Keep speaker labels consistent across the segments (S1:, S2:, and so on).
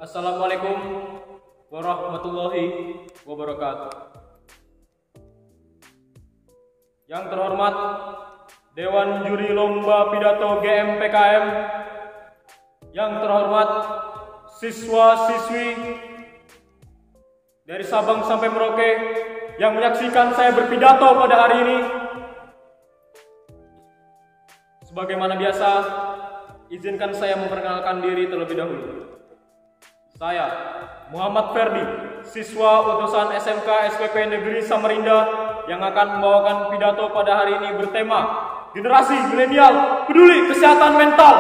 S1: Assalamualaikum warahmatullahi wabarakatuh. Yang terhormat Dewan Juri Lomba Pidato GMPKM, yang terhormat siswa-siswi dari Sabang sampai Merauke yang menyaksikan saya berpidato pada hari ini. Sebagaimana biasa, izinkan saya memperkenalkan diri terlebih dahulu. Saya, Muhammad Ferdi, siswa utusan SMK SPP Negeri Samarinda yang akan membawakan pidato pada hari ini bertema Generasi Milenial Peduli Kesehatan Mental.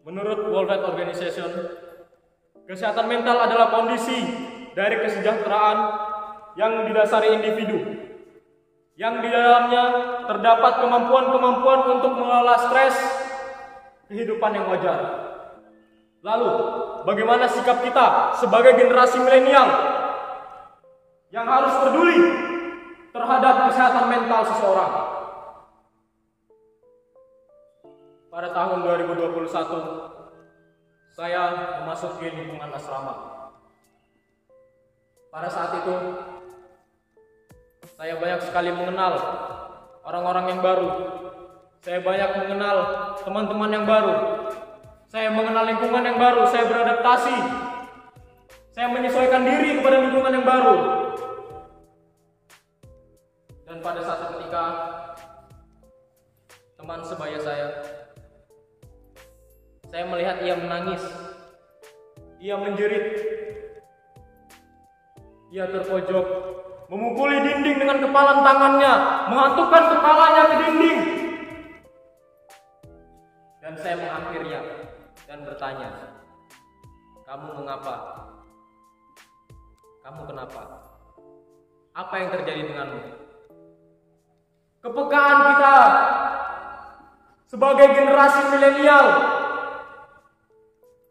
S1: Menurut World Health Organization, kesehatan mental adalah kondisi dari kesejahteraan yang didasari individu, yang di dalamnya terdapat kemampuan-kemampuan untuk mengelola stres, kehidupan yang wajar. Lalu, bagaimana sikap kita sebagai generasi milenial yang harus peduli terhadap kesehatan mental seseorang? Pada tahun 2021, saya memasuki lingkungan asrama. Pada saat itu, saya banyak sekali mengenal orang-orang yang baru. Saya banyak mengenal teman-teman yang baru. Saya mengenal lingkungan yang baru. Saya beradaptasi. Saya menyesuaikan diri kepada lingkungan yang baru. Dan pada satu ketika, teman sebaya saya melihat ia menangis. Ia menjerit. Ia terpojok, memukuli dinding dengan kepalan tangannya, menghantukkan kepalanya ke dinding. Dan saya menghampirinya dan bertanya, "Kamu mengapa? Kamu kenapa? Apa yang terjadi denganmu?" Kepekaan kita sebagai generasi milenial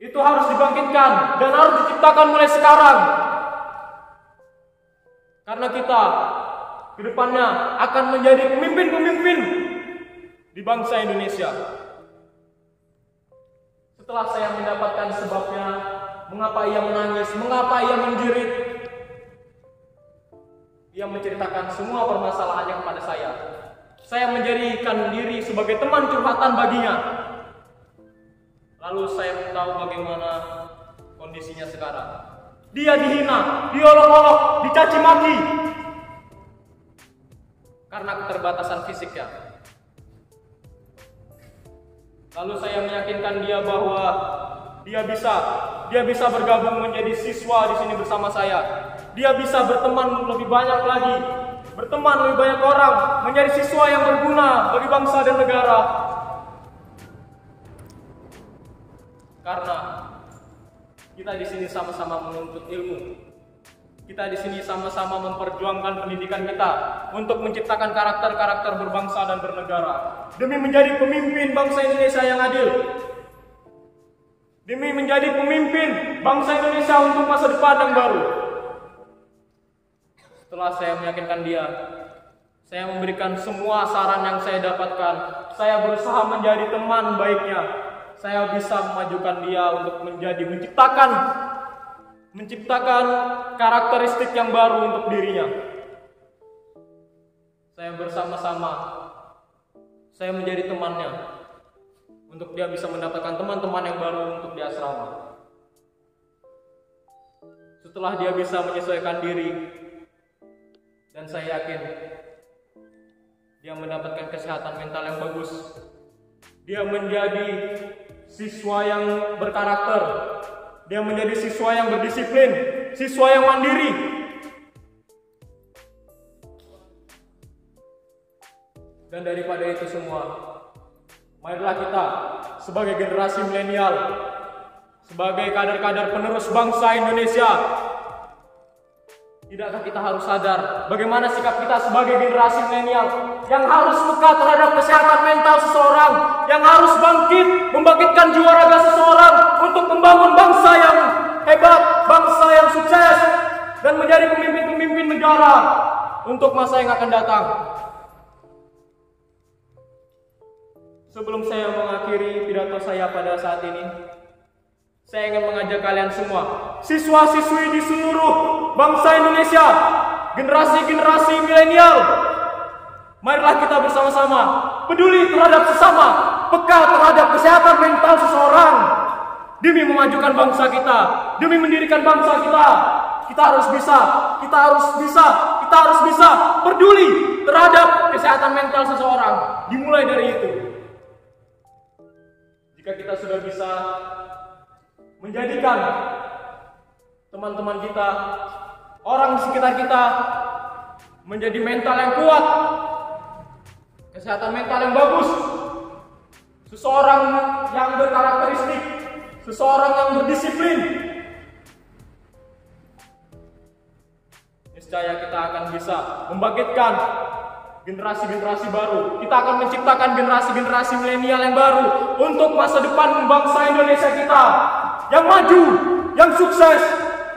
S1: itu harus dibangkitkan dan harus diciptakan mulai sekarang. Karena kita ke depannya akan menjadi pemimpin-pemimpin di bangsa Indonesia. Setelah saya mendapatkan sebabnya, mengapa ia menangis, mengapa ia menjerit, ia menceritakan semua permasalahannya kepada saya. Saya menjadikan diri sebagai teman curhatan baginya. Lalu saya tahu bagaimana kondisinya sekarang. Dia dihina, diolok-olok, dicaci maki karena keterbatasan fisiknya. Lalu saya meyakinkan dia bahwa dia bisa bergabung menjadi siswa di sini bersama saya. Dia bisa berteman lebih banyak lagi, berteman lebih banyak orang, menjadi siswa yang berguna bagi bangsa dan negara. Karena kita di sini sama-sama menuntut ilmu. Kita di sini sama-sama memperjuangkan pendidikan kita untuk menciptakan karakter-karakter berbangsa dan bernegara demi menjadi pemimpin bangsa Indonesia yang adil. Demi menjadi pemimpin bangsa Indonesia untuk masa depan yang baru. Setelah saya meyakinkan dia, saya memberikan semua saran yang saya dapatkan. Saya berusaha menjadi teman baiknya. Saya bisa memajukan dia untuk menciptakan karakteristik yang baru untuk dirinya. Saya bersama-sama, saya menjadi temannya untuk dia bisa mendapatkan teman-teman yang baru untuk di asrama. Setelah dia bisa menyesuaikan diri, dan saya yakin dia mendapatkan kesehatan mental yang bagus, dia menjadi siswa yang berkarakter, dia menjadi siswa yang berdisiplin, siswa yang mandiri. Dan daripada itu semua, marilah kita sebagai generasi milenial, sebagai kader-kader penerus bangsa Indonesia, tidakkah kita harus sadar bagaimana sikap kita sebagai generasi milenial yang harus peka terhadap kesehatan mental seseorang, yang harus membangkitkan jiwa raga seseorang untuk membangun bangsa yang hebat, bangsa yang sukses, dan menjadi pemimpin-pemimpin negara untuk masa yang akan datang. Sebelum saya mengakhiri pidato saya pada saat ini, saya ingin mengajak kalian semua, siswa-siswi di seluruh bangsa Indonesia, generasi-generasi milenial, marilah kita bersama-sama peduli terhadap sesama, peka terhadap kesehatan mental seseorang, demi memajukan bangsa kita, demi mendirikan bangsa kita. Kita harus bisa peduli terhadap kesehatan mental seseorang. Dimulai dari itu. Jika kita sudah bisa menjadikan teman-teman kita, orang di sekitar kita menjadi mental yang kuat, kesehatan mental yang bagus, seseorang yang berkarakteristik, seseorang yang berdisiplin, niscaya kita akan bisa membangkitkan generasi-generasi baru. Kita akan menciptakan generasi-generasi milenial yang baru untuk masa depan bangsa Indonesia kita yang maju, yang sukses,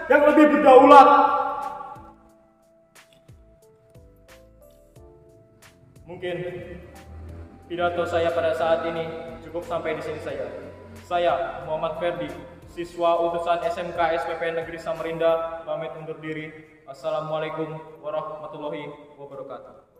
S1: yang lebih berdaulat. Mungkin pidato saya pada saat ini cukup sampai di sini saja. Saya Muhammad Ferdi, siswa utusan SMK SPP Negeri Samarinda, pamit undur diri. Assalamualaikum warahmatullahi wabarakatuh.